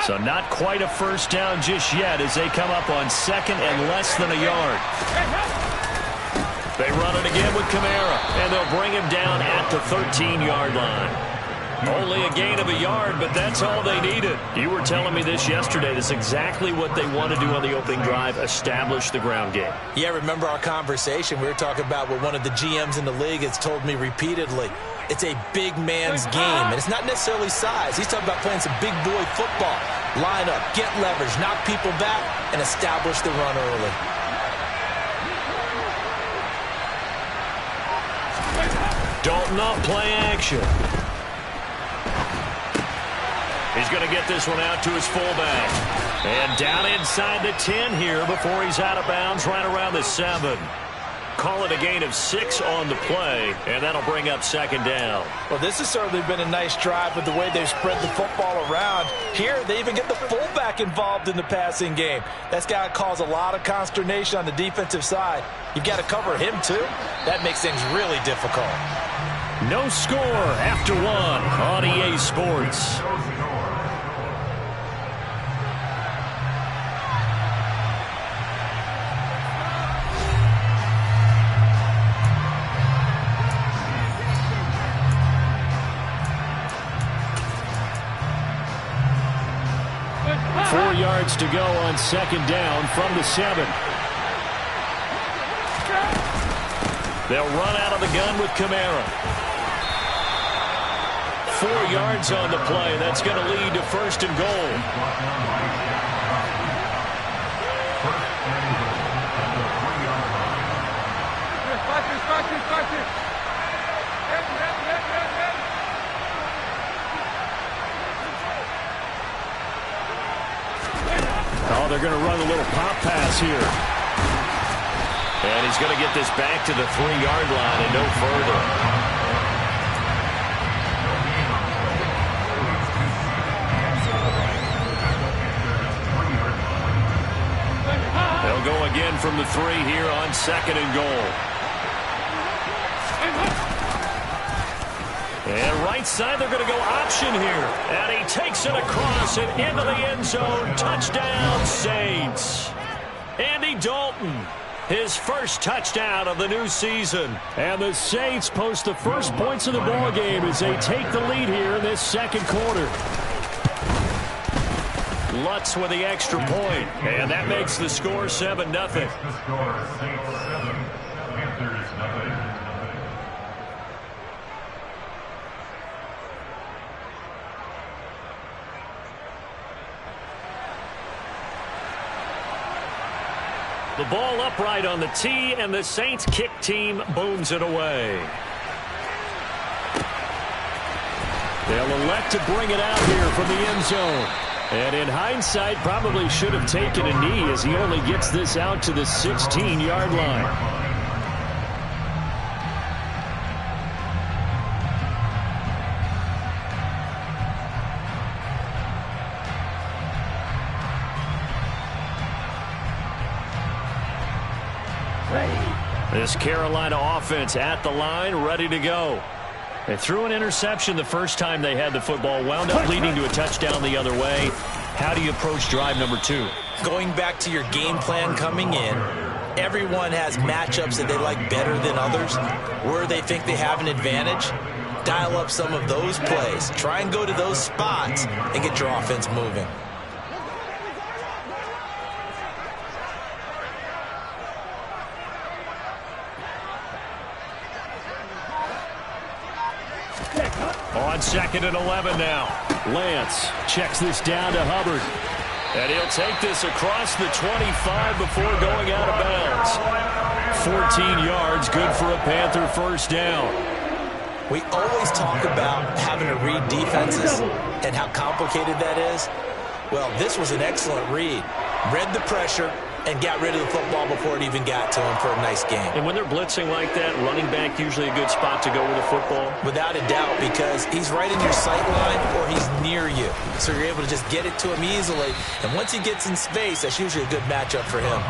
So not quite a first down just yet as they come up on second and less than a yard. They run it again with Kamara, and they'll bring him down at the 13-yard line. Only a gain of a yard, but that's all they needed. You were telling me this yesterday. That's exactly what they want to do on the opening drive, establish the ground game. Yeah, remember our conversation. We were talking about what one of the GMs in the league has told me repeatedly. It's a big man's game, and it's not necessarily size. He's talking about playing some big boy football. Line up, get leverage, knock people back, and establish the run early. Dalton up, play action. He's going to get this one out to his fullback. And down inside the 10 here before he's out of bounds right around the 7. Call it a gain of 6 on the play, and that'll bring up second down. Well, this has certainly been a nice drive with the way they've spread the football around. Here, they even get the fullback involved in the passing game. That's got to cause a lot of consternation on the defensive side. You've got to cover him, too. That makes things really difficult. No score after 1 on EA Sports. To go on second down from the 7. They'll run out of the gun with Kamara. 4 yards on the play. That's going to lead to first and goal. Oh, they're going to run a little pop pass here. And he's going to get this back to the 3-yard line and no further. They'll go again from the 3 here on second and goal. And right side, they're going to go option here. And he takes it across and into the end zone. Touchdown, Saints. Andy Dalton, his first touchdown of the new season. And the Saints post the first points of the ball game as they take the lead here in this second quarter. Lutz with the extra point. And that makes the score 7-0. The ball upright on the tee, and the Saints kick team booms it away. They'll elect to bring it out here from the end zone. And in hindsight, probably should have taken a knee as he only gets this out to the 16-yard line. This Carolina offense at the line, ready to go. They threw an interception the first time they had the football, wound up leading to a touchdown the other way. How do you approach drive number 2? Going back to your game plan coming in, everyone has matchups that they like better than others, where they think they have an advantage. Dial up some of those plays. Try and go to those spots and get your offense moving. On second and 11 now. Lance checks this down to Hubbard. And he'll take this across the 25 before going out of bounds. 14 yards, good for a Panther first down. We always talk about having to read defenses and how complicated that is. Well, this was an excellent read. Read the pressure and got rid of the football before it even got to him for a nice game. And when they're blitzing like that, running back usually a good spot to go with the football? Without a doubt, because he's right in your sight line or he's near you. So you're able to just get it to him easily. And once he gets in space, that's usually a good matchup for him.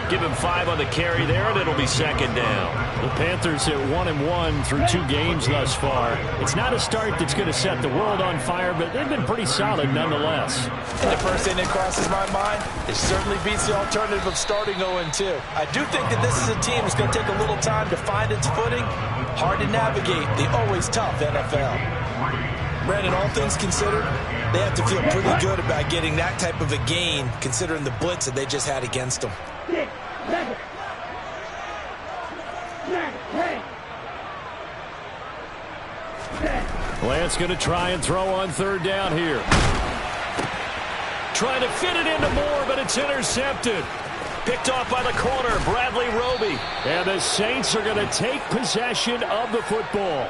Give him 5 on the carry there, and it'll be second down. The Panthers at 1-1 through 2 games thus far. It's not a start that's going to set the world on fire, but they've been pretty solid nonetheless. And the first thing that crosses my mind, it certainly beats the alternative of starting 0-2. I do think that this is a team that's going to take a little time to find its footing. Hard to navigate the always tough NFL. Brandon, all things considered, they have to feel pretty good about getting that type of a gain, considering the blitz that they just had against them. Lance going to try and throw on third down here. Trying to fit it into Moore, but it's intercepted. Picked off by the corner, Bradley Roby. And the Saints are going to take possession of the football.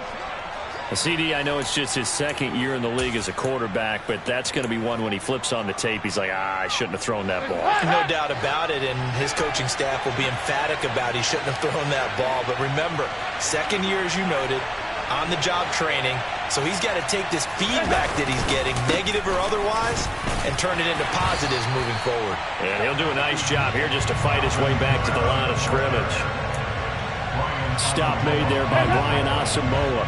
CD, I know it's just his second year in the league as a quarterback, but that's going to be one when he flips on the tape. He's like, I shouldn't have thrown that ball. No doubt about it, and his coaching staff will be emphatic about he shouldn't have thrown that ball. But remember, second year, as you noted, on-the-job training, so he's got to take this feedback that he's getting, negative or otherwise, and turn it into positives moving forward. And he'll do a nice job here just to fight his way back to the line of scrimmage. Stop made there by Brian Asamoah.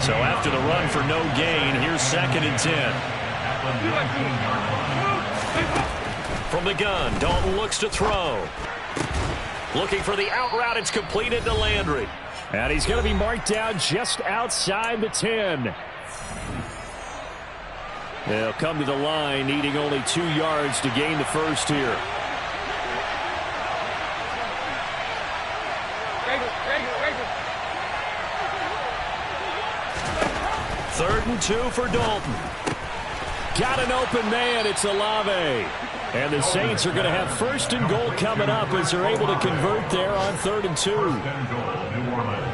So after the run for no gain, here's 2nd and 10. From the gun, Dalton looks to throw. Looking for the out route. It's completed to Landry. And he's going to be marked down just outside the 10. They'll come to the line, needing only 2 yards to gain the first here. Third and 2 for Dalton. Got an open man. It's Olave. And the Saints are going to have 1st and goal coming up as they're able to convert there on 3rd and 2.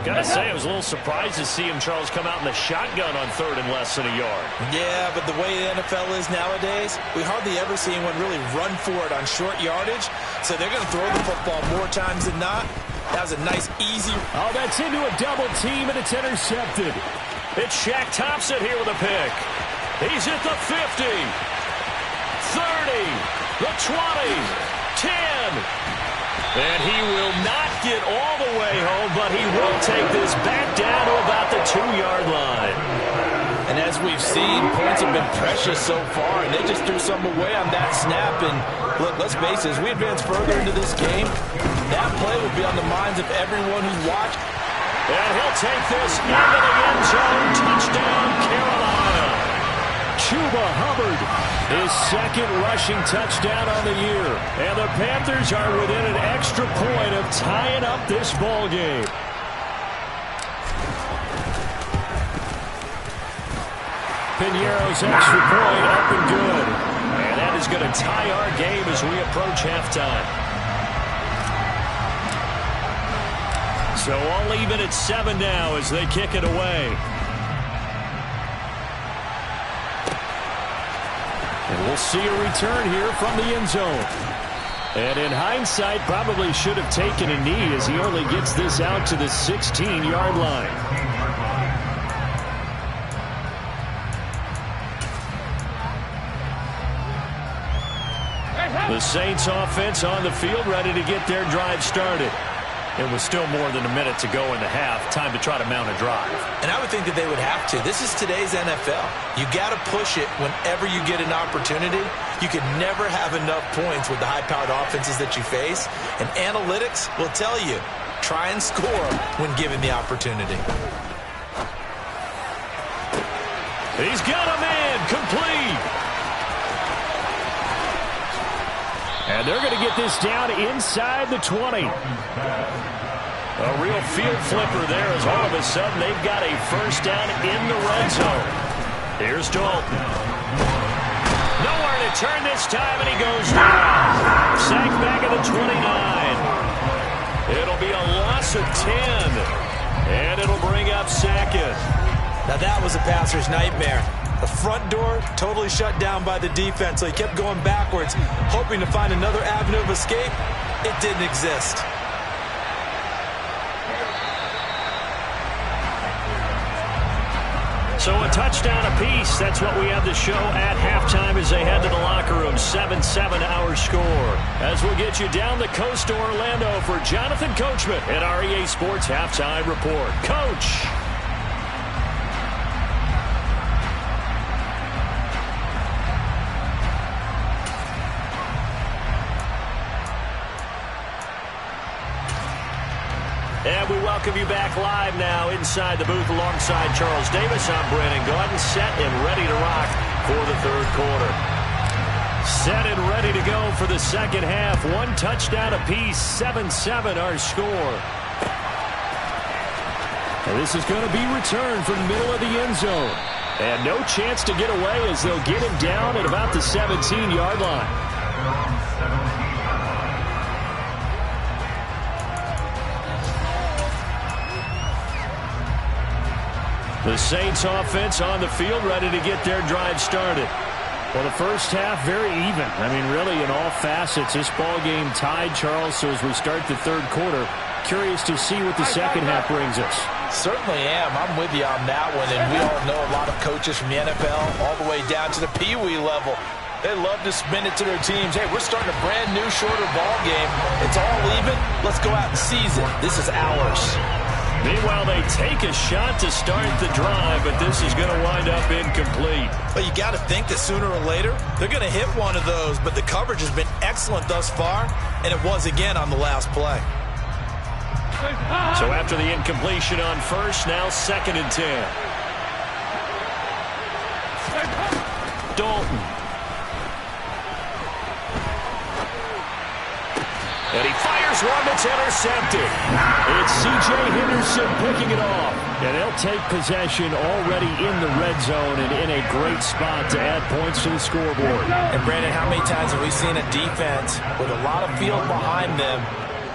Gotta say, I was a little surprised to see him, Charles, come out in the shotgun on 3rd and less than a yard. Yeah, but the way the NFL is nowadays, we hardly ever see anyone really run for it on short yardage. So they're going to throw the football more times than not. That was a nice, easy... Oh, that's into a double team, and it's intercepted. It's Shaq Thompson here with a pick. He's at the 50, 30, the 20, 10. And he will not get all the way home, but he will take this back down to about the 2-yard line. And as we've seen, points have been precious so far, and they just threw some away on that snap. And look, let's face it, as we advance further into this game, that play will be on the minds of everyone who's watched. And he'll take this into the end zone. Touchdown, Carolina. Chuba Hubbard, his 2nd rushing touchdown on the year. And the Panthers are within an extra point of tying up this ball game. Piñeiro's extra point up and good. And that is going to tie our game as we approach halftime. So all even at 7 now as they kick it away. And we'll see a return here from the end zone. And in hindsight, probably should have taken a knee as he only gets this out to the 16-yard line. The Saints offense on the field, ready to get their drive started. It was still more than a minute to go in the half. Time to try to mount a drive. And I would think that they would have to. This is today's NFL. You got to push it whenever you get an opportunity. You can never have enough points with the high-powered offenses that you face. And analytics will tell you, try and score when given the opportunity. He's got a man complete. And they're going to get this down inside the 20. A real field flipper there as all of a sudden they've got a first down in the red zone. Here's Dalton. Nowhere to turn this time, and he goes down. Sacked back at the 29. It'll be a loss of 10. And it'll bring up 2nd. Now that was a passer's nightmare. The front door totally shut down by the defense, so he kept going backwards, hoping to find another avenue of escape. It didn't exist. So a touchdown apiece. That's what we have to show at halftime as they head to the locker room. 7-7 our score. As we'll get you down the coast to Orlando for Jonathan Coachman at our EA Sports Halftime Report. Coach. And we welcome you back live now inside the booth alongside Charles Davis. I'm Brandon Gaudin, set and ready to rock for the third quarter. Set and ready to go for the second half. One touchdown apiece, 7-7 our score. And this is going to be returned from the middle of the end zone. And no chance to get away as they'll get him down at about the 17-yard line. The Saints offense on the field ready to get their drive started. Well, the first half very even. I mean, really in all facets, this ball game tied, Charles. So as we start the third quarter, curious to see what the second half brings us. Certainly am. I'm with you on that one. And we all know a lot of coaches from the NFL all the way down to the Pee Wee level. They love to spin it to their teams. Hey, we're starting a brand new, shorter ball game. It's all even. Let's go out and seize it. This is ours. Meanwhile, they take a shot to start the drive, but this is going to wind up incomplete. But you got to think that sooner or later, they're going to hit one of those. But the coverage has been excellent thus far, and it was again on the last play. So after the incompletion on first, now 2nd and 10. Dalton. And he fires one that's intercepted. It's C.J. Henderson picking it off. And they'll take possession already in the red zone and in a great spot to add points to the scoreboard. And, Brandon, how many times have we seen a defense with a lot of field behind them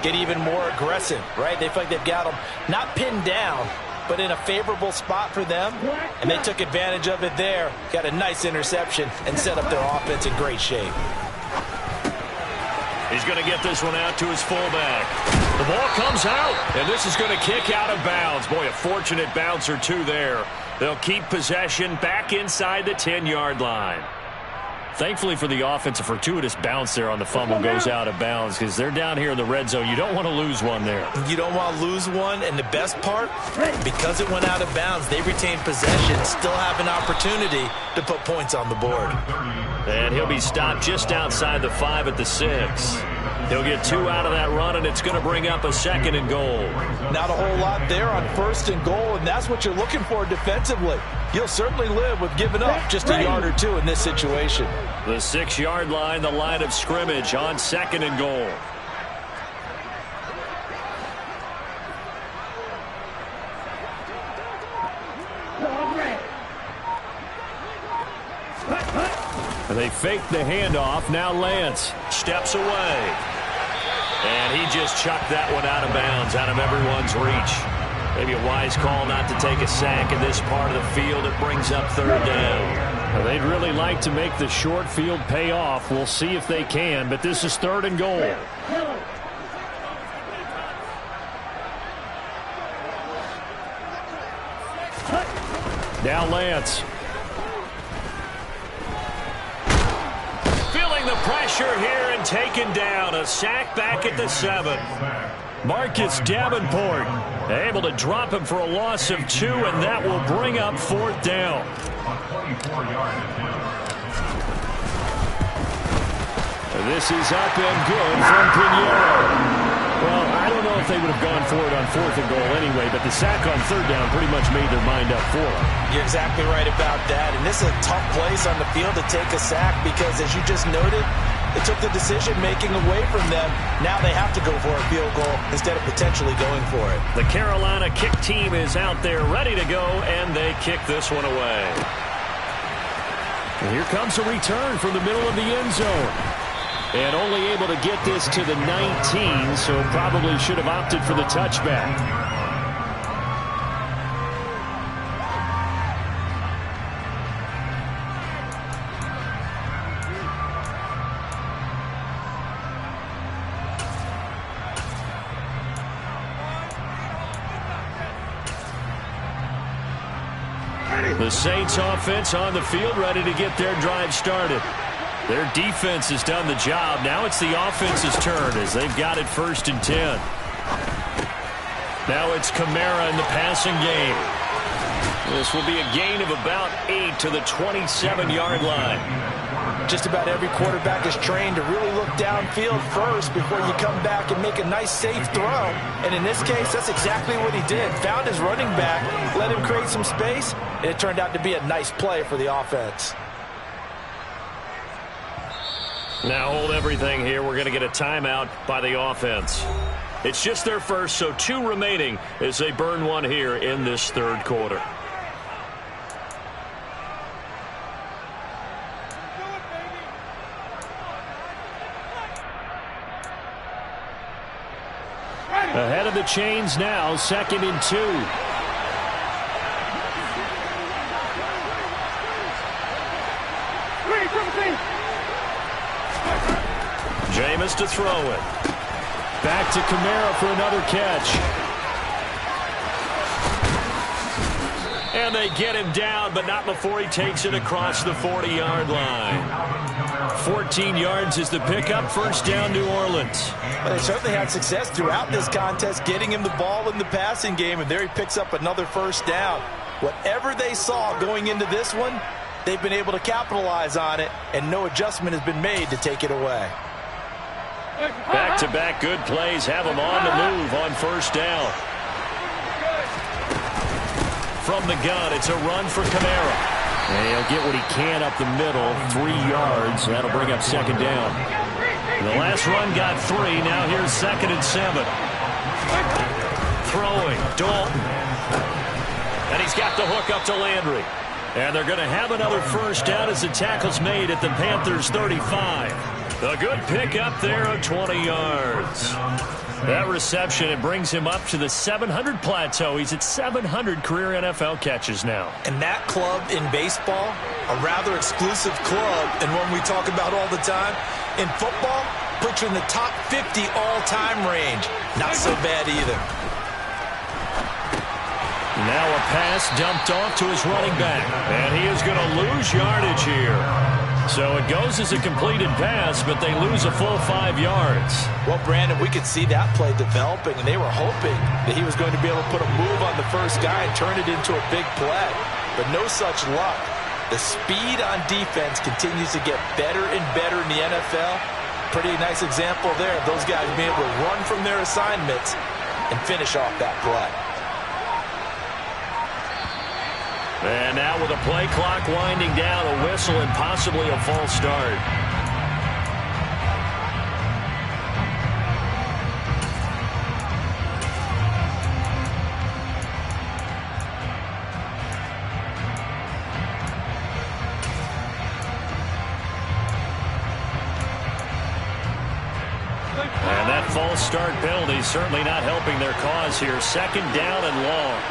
get even more aggressive, right? They feel like they've got them not pinned down, but in a favorable spot for them. And they took advantage of it there, got a nice interception, and set up their offense in great shape. He's going to get this one out to his fullback. The ball comes out, and this is going to kick out of bounds. Boy, a fortunate bounce or two there. They'll keep possession back inside the 10-yard line. Thankfully for the offense, a fortuitous bounce there on the fumble goes out of bounds because they're down here in the red zone. You don't want to lose one there. You don't want to lose one, and the best part, because it went out of bounds, they retained possession, still have an opportunity to put points on the board. And he'll be stopped just outside the 5 at the 6. He'll get 2 out of that run, and it's going to bring up a 2nd and goal. Not a whole lot there on 1st and goal, and that's what you're looking for defensively. You'll certainly live with giving up just a yard or two in this situation. The 6-yard line, the line of scrimmage on 2nd and goal. They fake the handoff. Now Lance steps away. And he just chucked that one out of bounds, out of everyone's reach. Maybe a wise call not to take a sack in this part of the field. It brings up 3rd down. Well, they'd really like to make the short field pay off. We'll see if they can, but this is 3rd and goal. Now Lance. Feeling the pressure here and taken down. A sack back at the 7. Marcus Davenport able to drop him for a loss of 2, and that will bring up 4th down. This is up and good from Pinheiro. Well, I don't know if they would have gone for it on 4th and goal anyway, but the sack on 3rd down pretty much made their mind up for it. You're exactly right about that, and this is a tough place on the field to take a sack because, as you just noted, it took the decision-making away from them. Now they have to go for a field goal instead of potentially going for it. The Carolina kick team is out there ready to go, and they kick this one away. And here comes a return from the middle of the end zone. And only able to get this to the 19, so probably should have opted for the touchback. The Saints offense on the field, ready to get their drive started. Their defense has done the job. Now it's the offense's turn as they've got it 1st and 10. Now it's Kamara in the passing game. This will be a gain of about 8 to the 27-yard line. Just about every quarterback is trained to really look downfield first before you come back and make a nice, safe throw. And in this case, that's exactly what he did. Found his running back, let him create some space, and it turned out to be a nice play for the offense. Now hold everything here. We're going to get a timeout by the offense. It's just their first, so 2 remaining as they burn one here in this 3rd quarter. Ahead of the chains now, 2nd and 2. Jameis to throw it. Back to Kamara for another catch. And they get him down, but not before he takes it across the 40-yard line. 14 yards is the pickup. 1st down, New Orleans. Well, they certainly had success throughout this contest, getting him the ball in the passing game, and there he picks up another 1st down. Whatever they saw going into this one, they've been able to capitalize on it, and no adjustment has been made to take it away. Back-to-back good plays have him on the move on 1st down. From the gun, it's a run for Kamara. And he'll get what he can up the middle, 3 yards. That'll bring up 2nd down. The last run got 3. Now here's 2nd and 7. Throwing, Dalton. And he's got the hook up to Landry. And they're going to have another 1st down as the tackle's made at the Panthers' 35. A good pickup there of 20 yards. That reception, it brings him up to the 700 plateau. He's at 700 career NFL catches now. And that club in baseball, a rather exclusive club, and one we talk about all the time. In football, puts you in the top 50 all-time range. Not so bad either. Now a pass dumped off to his running back. And he is going to lose yardage here. So it goes as a completed pass, but they lose a full 5 yards. Well, Brandon, we could see that play developing, and they were hoping that he was going to be able to put a move on the first guy and turn it into a big play. But no such luck. The speed on defense continues to get better and better in the NFL. Pretty nice example there of those guys being able to run from their assignments and finish off that play. And now with a play clock winding down, a whistle and possibly a false start. And that false start penalty certainly not helping their cause here. 2nd down and long.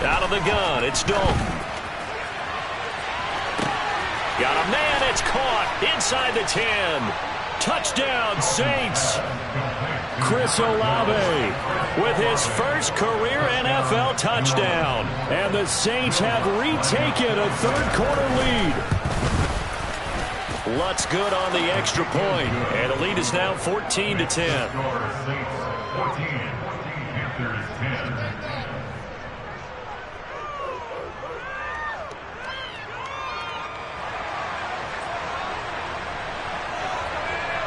Out of the gun, it's Dalton. Got a man, it's caught inside the 10. Touchdown, Saints. Chris Olave with his first career NFL touchdown. And the Saints have retaken a 3rd quarter lead. Lutz good on the extra point, and the lead is now 14-10.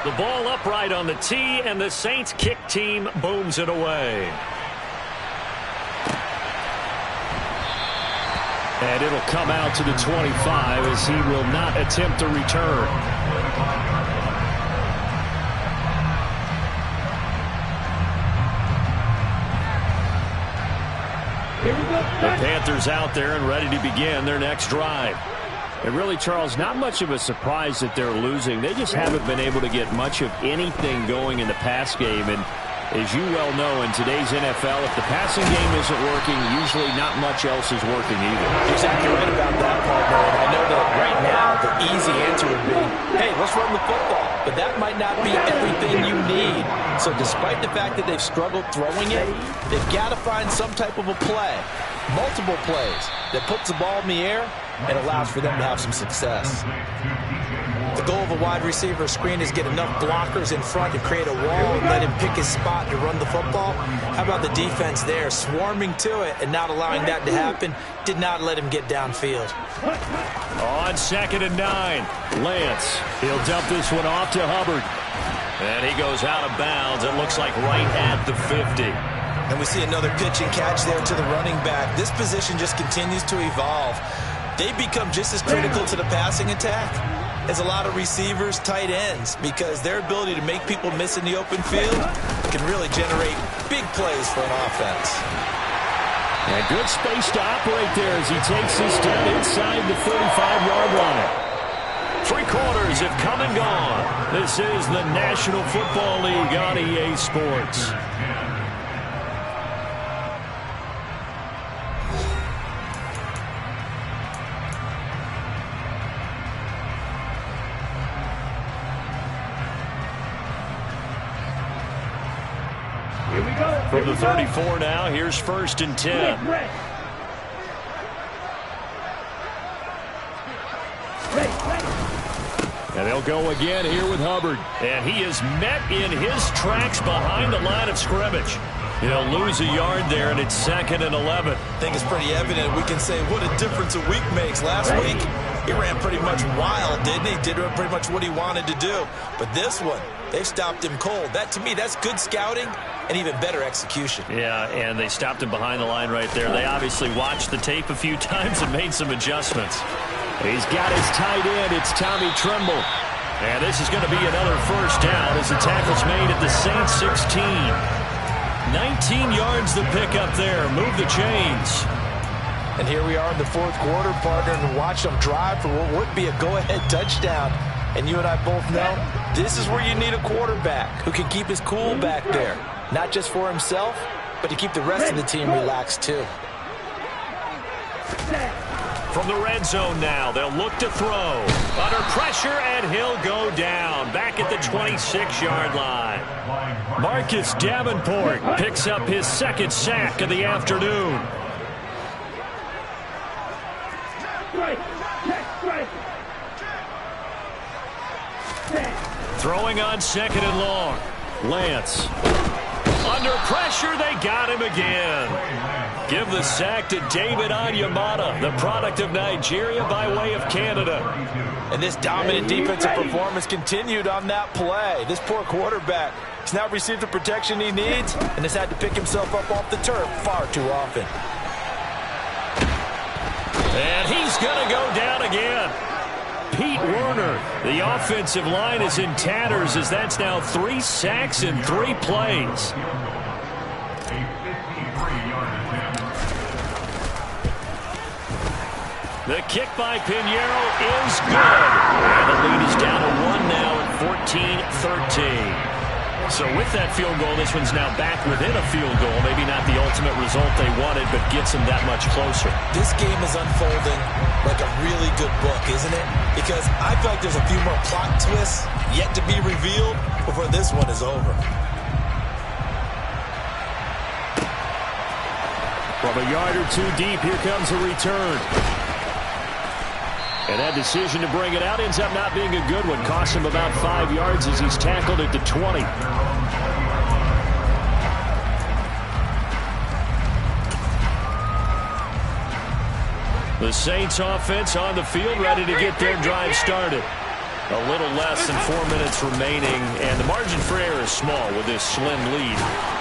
The ball upright on the tee, and the Saints kick team booms it away. And it'll come out to the 25 as he will not attempt a return. The Panthers out there and ready to begin their next drive. And really, Charles, not much of a surprise that they're losing. They just haven't been able to get much of anything going in the pass game. And as you well know, in today's NFL, if the passing game isn't working, usually not much else is working either. You're exactly right about that, partner. And I know that right now the easy answer would be, hey, let's run the football. but that might not be everything you need. So despite the fact that they've struggled throwing it, they've got to find some type of a play, multiple plays, that puts the ball in the air and allows for them to have some success. The goal of a wide receiver screen is get enough blockers in front to create a wall and let him pick his spot to run the football. How about the defense there, swarming to it and not allowing that to happen? Did not let him get downfield. On 2nd and 9, Lance. He'll dump this one off to Hubbard. And he goes out of bounds. It looks like right at the 50. And we see another pitch and catch there to the running back. This position just continues to evolve. They become just as critical to the passing attack as a lot of receivers, tight ends, because their ability to make people miss in the open field can really generate big plays for an offense. And good space to operate there as he takes this down inside the 35-yard line. 3 quarters have come and gone. This is the National Football League on EA Sports. From the 34 now, here's 1st and 10. And they'll go again here with Hubbard. And he is met in his tracks behind the line of scrimmage. He'll lose a yard there, and it's 2nd and 11. I think it's pretty evident. We can say what a difference a week makes. Last week, he ran pretty much wild, didn't he? Did pretty much what he wanted to do. But this one, they've stopped him cold. That, to me, that's good scouting and even better execution. Yeah, and they stopped him behind the line right there. They obviously watched the tape a few times and made some adjustments. He's got his tight end. It's Tommy Tremble. And this is going to be another 1st down as the tackle's made at the Saints 16. 19 yards the pick up there. Move the chains. And here we are in the 4th quarter, partner, and watch them drive for what would be a go-ahead touchdown. And you and I both know this is where you need a quarterback who can keep his cool back there. Not just for himself, but to keep the rest of the team relaxed too. From the red zone now, they'll look to throw. Under pressure, and he'll go down. Back at the 26-yard line. Marcus Davenport picks up his 2nd sack of the afternoon. Throwing on 2nd and long. Lance. Under pressure, they got him again. Give the sack to David Onyemata, the product of Nigeria by way of Canada. And this dominant defensive performance continued on that play. This poor quarterback has now received the protection he needs and has had to pick himself up off the turf far too often. And he's going to go down again. Pete Werner, the offensive line is in tatters as that's now 3 sacks in 3 plays. The kick by Pinheiro is good. And the lead is down to 1 now at 14-13. So with that field goal, this one's now back within a field goal. Maybe not the ultimate result they wanted, but gets them that much closer. This game is unfolding like a really good book, isn't it? Because I feel like there's a few more plot twists yet to be revealed before this one is over. From a yard or 2 deep, here comes a return. And that decision to bring it out ends up not being a good one. Costs him about 5 yards as he's tackled at the 20. The Saints offense on the field, ready to get their drive started. A little less than 4 minutes remaining, and the margin for error is small with this slim lead.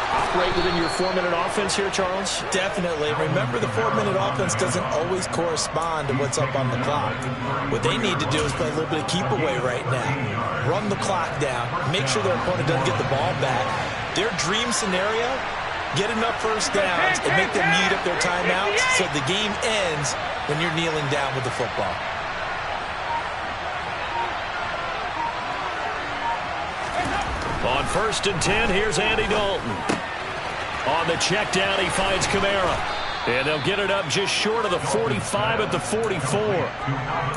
Operate within your 4-minute offense here, Charles? Definitely. Remember, the 4-minute offense doesn't always correspond to what's up on the clock. What they need to do is play a little bit of keep away right now. Run the clock down. Make sure their opponent doesn't get the ball back. Their dream scenario, get enough 1st downs and make them eat up their timeouts so the game ends when you're kneeling down with the football. On 1st and 10, here's Andy Dalton. On the check down, he finds Kamara. And they'll get it up just short of the 45 at the 44.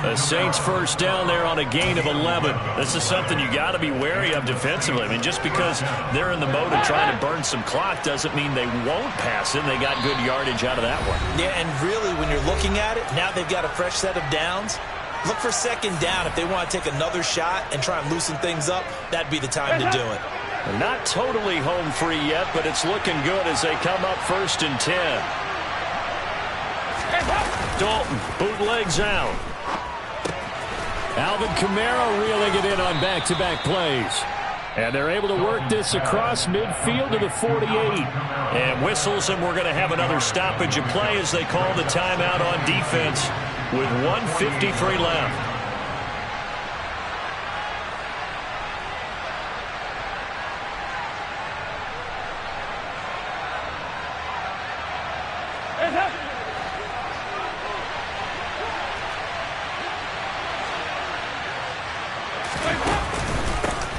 The Saints first down there on a gain of 11. This is something you got to be wary of defensively. I mean, just because they're in the mode of trying to burn some clock doesn't mean they won't pass it. They got good yardage out of that one. Yeah, and really, when you're looking at it, now they've got a fresh set of downs. Look for second down. If they want to take another shot and try and loosen things up, that'd be the time to do it. Not totally home free yet, but it's looking good as they come up 1st and 10. Dalton bootlegs out. Alvin Kamara reeling it in on back-to-back plays. And they're able to work this across midfield to the 48. And whistles, and we're going to have another stoppage of play as they call the timeout on defense with 1:53 left.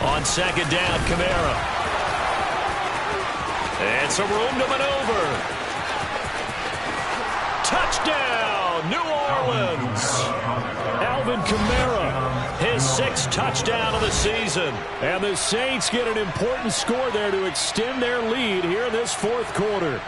On second down, Kamara. It's a room to maneuver. Touchdown, New Orleans. Alvin Kamara, his 6th touchdown of the season. And the Saints get an important score there to extend their lead here in this 4th quarter.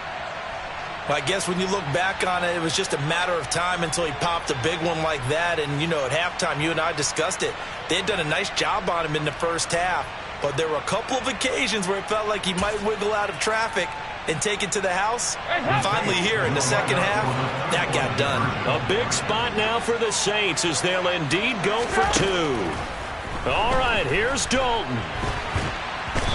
Well, I guess when you look back on it, it was just a matter of time until he popped a big one like that. And, you know, at halftime, you and I discussed it. They had done a nice job on him in the first half. But there were a couple of occasions where it felt like he might wiggle out of traffic and take it to the house. Finally here in the second half, that got done. A big spot now for the Saints as they'll indeed go for 2. All right, here's Dalton.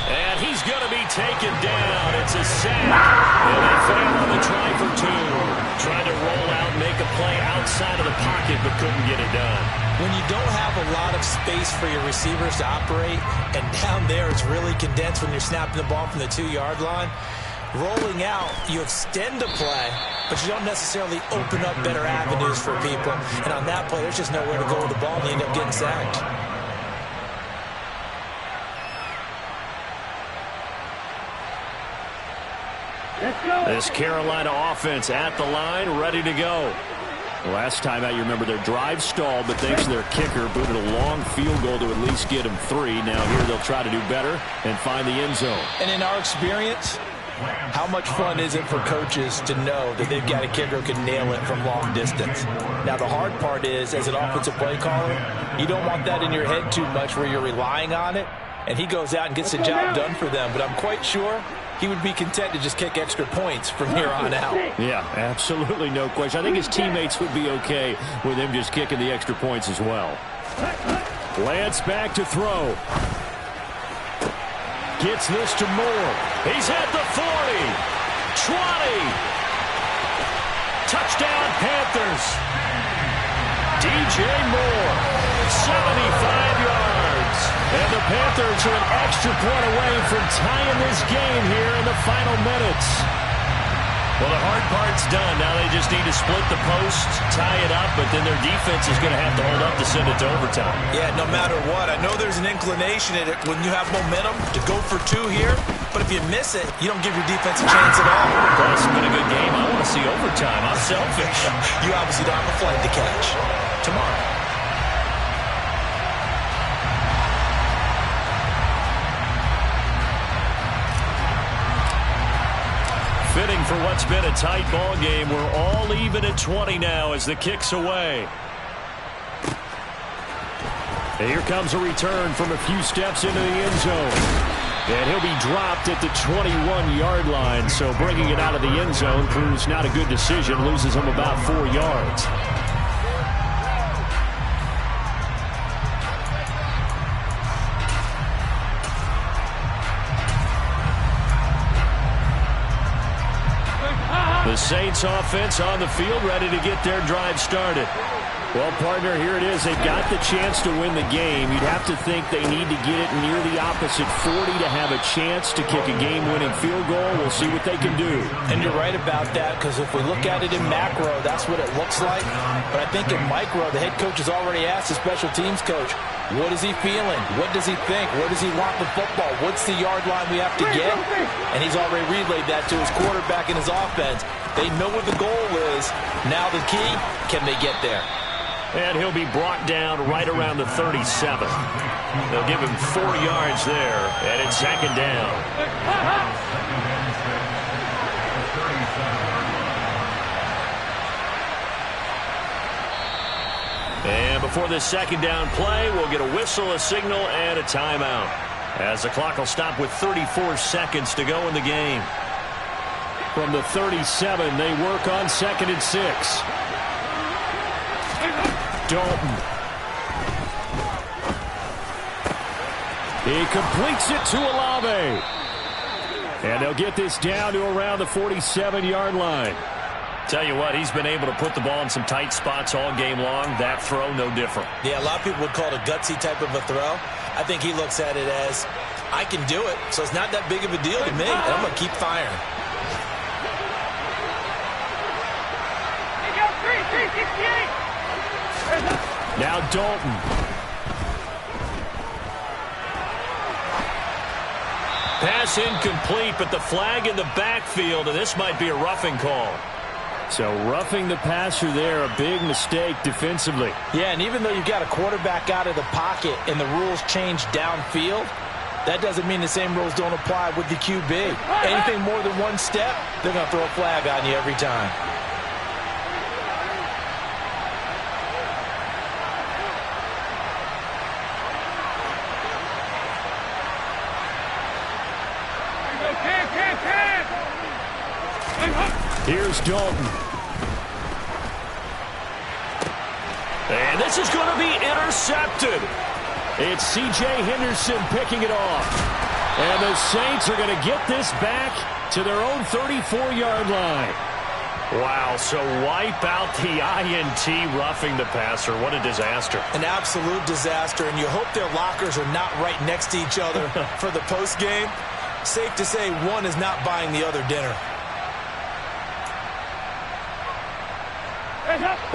And he's going to be taken down. It's a sack. And they fail on the try for 2. Trying to roll out, make a play outside of the pocket, but couldn't get it done. When you don't have a lot of space for your receivers to operate, and down there it's really condensed when you're snapping the ball from the 2-yard line, rolling out, you extend the play, but you don't necessarily open up better avenues for people. And on that play, there's just nowhere to go with the ball, and you end up getting sacked. This Carolina offense at the line, ready to go. Last time out, you remember their drive stalled, but thanks to their kicker, booted a long field goal to at least get them 3. Now here they'll try to do better and find the end zone. And in our experience, how much fun is it for coaches to know that they've got a kicker who can nail it from long distance? Now, the hard part is, as an offensive play caller, you don't want that in your head too much where you're relying on it, and he goes out and gets the job done for them. But I'm quite sure he would be content to just kick extra points from here on out. Yeah, absolutely no question. I think his teammates would be okay with him just kicking the extra points as well. Lance back to throw. Gets this to Moore. He's at the 40, 20. Touchdown, Panthers. DJ Moore, 75 yards. And the Panthers are an extra point away from tying this game here in the final minutes. Well, the hard part's done. Now they just need to split the post, tie it up, but then their defense is going to have to hold up to send it to overtime. Yeah, no matter what. I know there's an inclination in it when you have momentum to go for 2 here, but if you miss it, you don't give your defense a chance at all. Plus, it's been a good game. I want to see overtime. I'm selfish. You obviously don't have a flight to catch. Tomorrow. Fitting for what's been a tight ball game. We're all even at 20 now as the kick's away. And here comes a return from a few steps into the end zone. And he'll be dropped at the 21-yard line. So bringing it out of the end zone proves not a good decision. Loses him about 4 yards. The Saints offense on the field, ready to get their drive started. Well, partner, here it is. They've got the chance to win the game. You'd have to think they need to get it near the opposite 40 to have a chance to kick a game-winning field goal. We'll see what they can do. And you're right about that, because if we look at it in macro, that's what it looks like. But I think in micro, the head coach has already asked the special teams coach, what is he feeling? What does he think? Where does he want the football? What's the yard line we have to get? And he's already relayed that to his quarterback and his offense. They know what the goal is. Now the key, can they get there? And he'll be brought down right around the 37. They'll give him 4 yards there, and it's second down. And before this second down play, we'll get a whistle, a signal, and a timeout, as the clock will stop with 34 seconds to go in the game. From the 37, they work on 2nd and 6. Dalton. He completes it to Olave. And they'll get this down to around the 47-yard line. Tell you what, he's been able to put the ball in some tight spots all game long. That throw, no different. Yeah, a lot of people would call it a gutsy type of a throw. I think he looks at it as, I can do it, so it's not that big of a deal to me, and I'm going to keep firing. Now Dalton. Pass incomplete, but the flag in the backfield, and this might be a roughing call. So roughing the passer there, a big mistake defensively. Yeah, and even though you've got a quarterback out of the pocket and the rules change downfield, that doesn't mean the same rules don't apply with the QB. Anything more than one step, they're going to throw a flag on you every time. Here's Dalton. And this is going to be intercepted. It's C.J. Henderson picking it off. And the Saints are going to get this back to their own 34-yard line. Wow, so wipe out the INT roughing the passer. What a disaster. An absolute disaster, and you hope their lockers are not right next to each other for the postgame. Safe to say one is not buying the other dinner.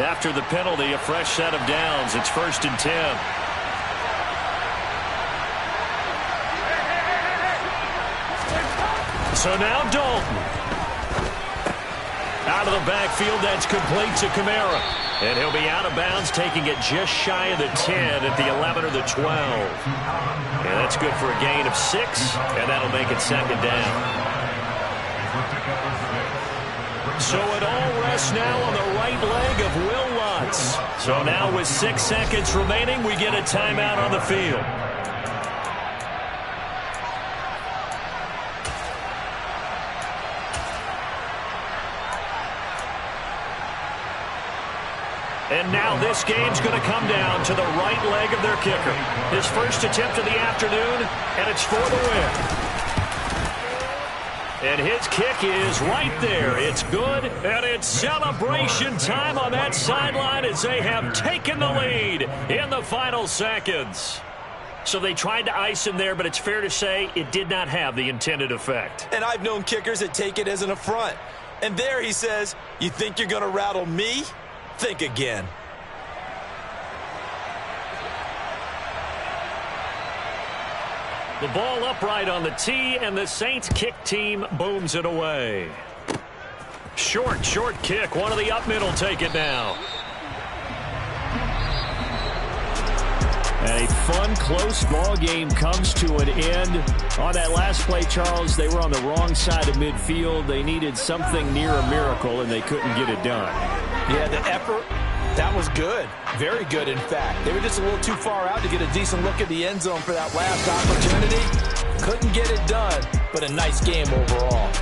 After the penalty, a fresh set of downs. It's 1st and 10. So now Dalton. Out of the backfield, that's complete to Kamara. And he'll be out of bounds, taking it just shy of the 10 at the 11 or the 12. And that's good for a gain of 6, and that'll make it second down. So it all rests now on the right leg of Will Lutz. So now with 6 seconds remaining, we get a timeout on the field. And now this game's going to come down to the right leg of their kicker. His first attempt of the afternoon, and it's for the win. And his kick is right there. It's good, and it's celebration time on that sideline as they have taken the lead in the final seconds. So they tried to ice him there, but it's fair to say it did not have the intended effect. And I've known kickers that take it as an affront. And there he says, you think you're going to rattle me? Think again. The ball upright on the tee, and the Saints kick team booms it away. Short kick. One of the up mid will take it now. And a fun, close ball game comes to an end. On that last play, Charles, they were on the wrong side of midfield. They needed something near a miracle, and they couldn't get it done. Yeah, the effort, that was good. Very good, in fact. They were just a little too far out to get a decent look at the end zone for that last opportunity. Couldn't get it done, but a nice game overall.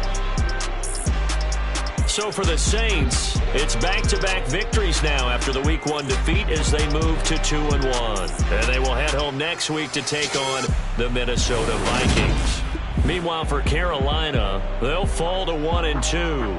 So for the Saints, it's back-to-back victories now after the Week 1 defeat as they move to 2-1. And they will head home next week to take on the Minnesota Vikings. Meanwhile, for Carolina, they'll fall to 1-2.